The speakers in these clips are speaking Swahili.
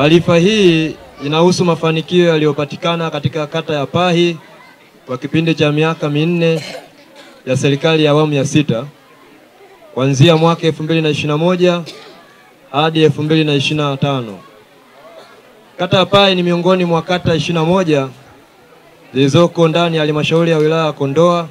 Taarifa hii inahusu mafanikio yaliyopatikana katika kata ya Pahi kwa kipindi cha miaka minne ya serikali ya awamu ya 6 kuanzia mwaka 2021 hadi 2025. Kata ya Pahi ni miongoni mwa kata 21 zilizoko ndani ya halmashauri ya wilaya ya Kondoa,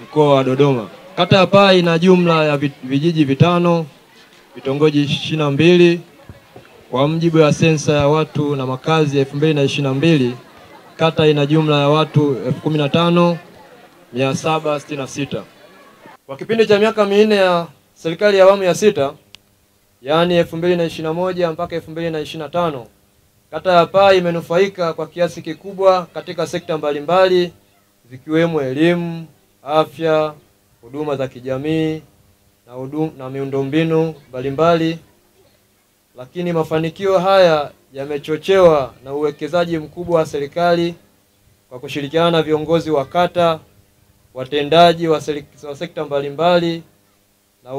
mkoa wa Dodoma. Kata ya Pahi ina jumla ya vijiji 5, vitongoji 22. Kwa mujibu wa sensa ya watu na makazi ya 2022, kata ina jumla ya watu 15,766. Kwa kipindi cha miaka minne ya serikali ya awamu ya 6, yaani 2021 mpaka 2025, kata ya Pahi imenufaika kwa kiasi kikubwa katika sekta mbalimbali zikiwemo elimu, afya, huduma za kijamii na miundombinu mbalimbali. Lakini mafanikio haya yamechochewa na uwekezaji mkubwa wa serikali kwa kushirikiana na viongozi wa kata, watendaji wa sekta mbalimbali na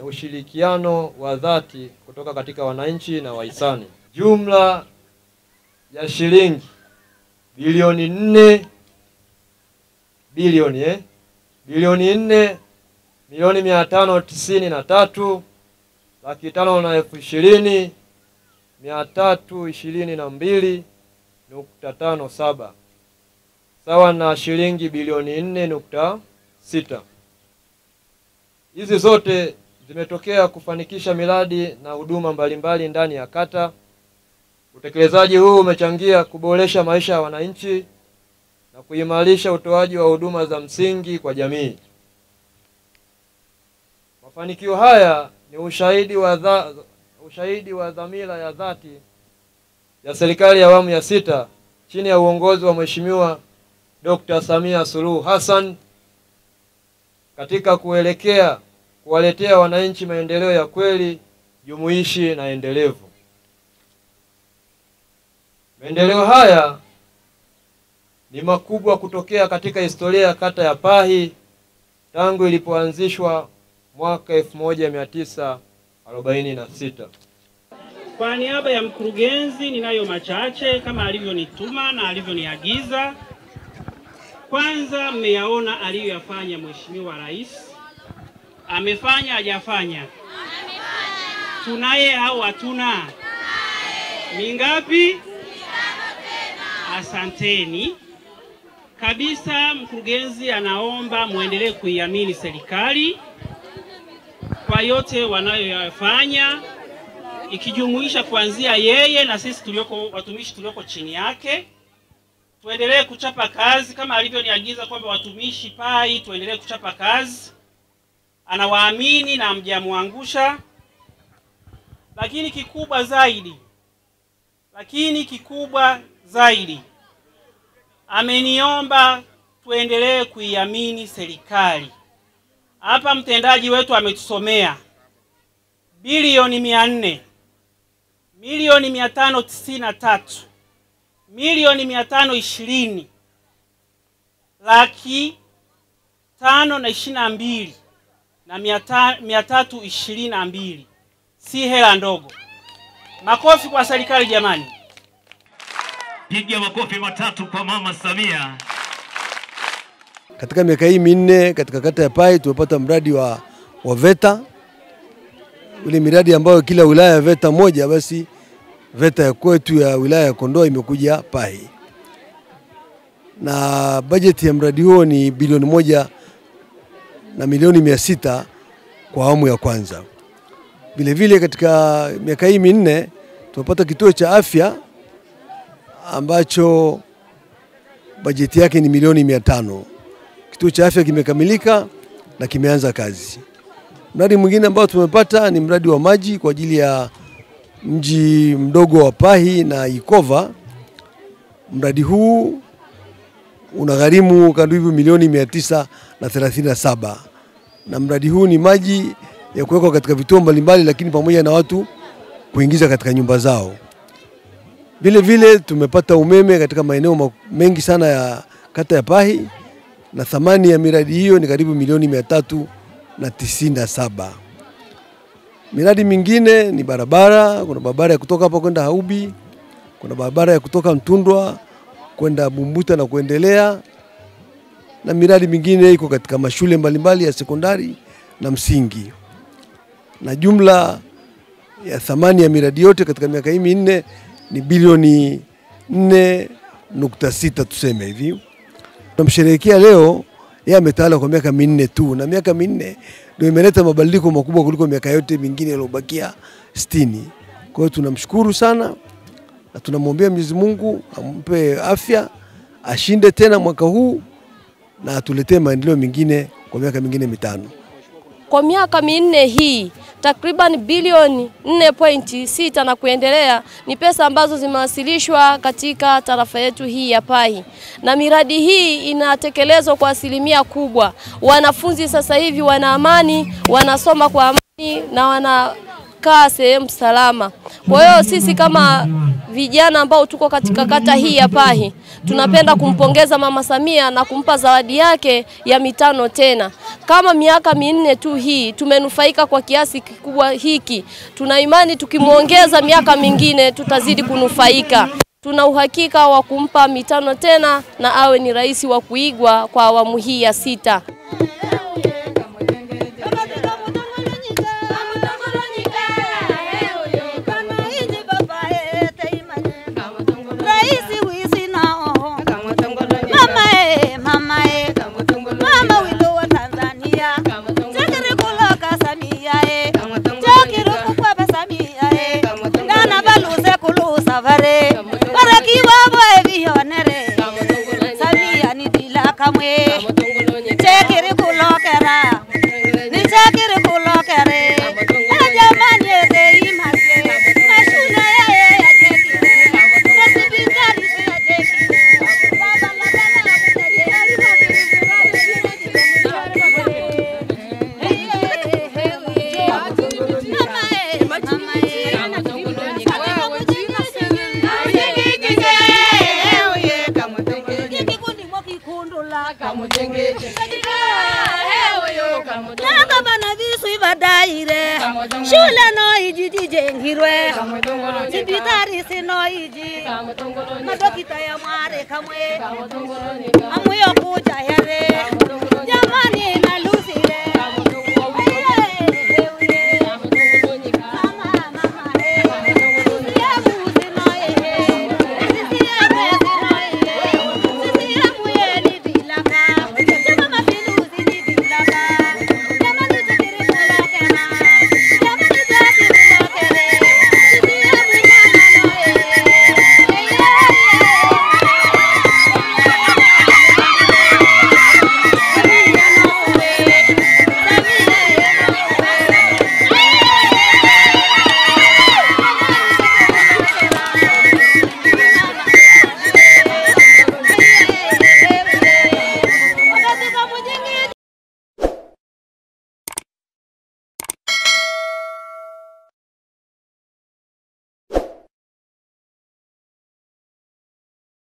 ushirikiano wa dhati kutoka katika wananchi na wahisani. Jumla ya shilingi bilioni 4,593,322.57 sawa na shilingi bilioni 4.6. Hizi zote zimetokea kufanikisha miradi na huduma mbalimbali ndani ya kata. Utekelezaji huu umechangia kuboresha maisha ya wananchi na kuimarisha utoaji wa huduma za msingi kwa jamii. Mafanikio haya ni ushahidi wa dhamira ya dhati ya serikali ya awamu ya 6 chini ya uongozi wa Mheshimiwa Dr. Samia Suluhu Hassan katika kuwaletea wananchi maendeleo ya kweli, jumuishi na endelevu. Maendeleo haya ni makubwa kutokea katika historia ya kata ya Pahi tangu ilipoanzishwa mwaka 1946. Kwa niaba ya mkurugenzi ninayo machache kama alivyonituma na alivyoniagiza. Kwanza, mmeyaona aliyoyafanya Mheshimiwa Rais. Amefanya hajafanya? Tunaye au hatuna? Mingapi? Asanteni. Kabisa mkurugenzi anaomba muendelee kuiamini serikali kwa yote wanayoyafanya, ikijumuisha kuanzia yeye na sisi watumishi tulioko chini yake. Tuendelee kuchapa kazi kama alivyoniagiza kwamba watumishi Pahi tuendelee kuchapa kazi. Anawaamini na mjamwangusha. Lakini kikubwa zaidi ameniomba tuendelee kuiamini serikali. Hapa mtendaji wetu ametusomea bilioni 400, milioni 593, milioni 520, 522 na 322. Si hela ndogo. Makofi kwa serikali jamani. Piga makofi matatu kwa Mama Samia. Katika miaka hii minne katika kata ya Pahi tumepata mradi wa VETA. Ule miradi ambayo kila wilaya ya VETA moja, basi VETA ya kwetu ya wilaya ya Kondoa imekuja Pahi. Na bajeti ya mradi huo ni bilioni 1,600,000 kwa awamu ya kwanza. Vile vile katika miaka hii minne tumepata kituo cha afya ambacho bajeti yake ni milioni 500. Kituo cha afya kimekamilika na kimeanza kazi. Mradi mwingine ambao tumepata ni mradi wa maji kwa ajili ya mji mdogo wa Pahi na Ikova. Mradi huu unagharimu karibu milioni 937. Na mradi huu ni maji ya kuwekwa katika vituo mbalimbali, lakini pamoja na watu kuingiza katika nyumba zao. Vile vile tumepata umeme katika maeneo mengi sana ya kata ya Pahi, na thamani ya miradi hiyo ni karibu milioni 397. Miradi mingine ni barabara, kuna barabara ya kutoka hapa kwenda Haubi, kuna barabara ya kutoka Mtundwa kwenda Bumbuta na kuendelea, na miradi mingine iko katika mashule mbalimbali ya sekondari na msingi. Na jumla ya thamani ya miradi yote katika miaka hii minne ni bilioni 4.6 tuseme hivi. Tunamsherehekea leo, yeye ametawala kwa miaka minne tu, na miaka minne ndio imeleta mabadiliko makubwa kuliko miaka yote mingine iliyobakia 60. Kwa hiyo tunamshukuru sana na tunamwombea Mwenyezi Mungu ampe afya, ashinde tena mwaka huu na atuletee maendeleo mengine kwa miaka mingine mitano. Kwa miaka minne hii takriban bilioni 4.6 na kuendelea ni pesa ambazo zimewasilishwa katika tarafa yetu hii ya Pahi, na miradi hii inatekelezwa kwa asilimia kubwa. Wanafunzi sasa hivi wana amani, wanasoma kwa amani na wanakaa sehemu salama. Kwa hiyo sisi kama vijana ambao tuko katika kata hii ya Pahi, tunapenda kumpongeza Mama Samia na kumpa zawadi yake ya mitano tena. Kama miaka minne tu hii tumenufaika kwa kiasi kikubwa hiki, tuna imani tukimuongeza miaka mingine tutazidi kunufaika. Tuna uhakika wa kumpa mitano tena na awe ni rais wa kuigwa kwa awamu hii ya 6. Shule no iji jengirwe, sibitari sino iji, madokita ya mware kamwe, amuyo kuja here.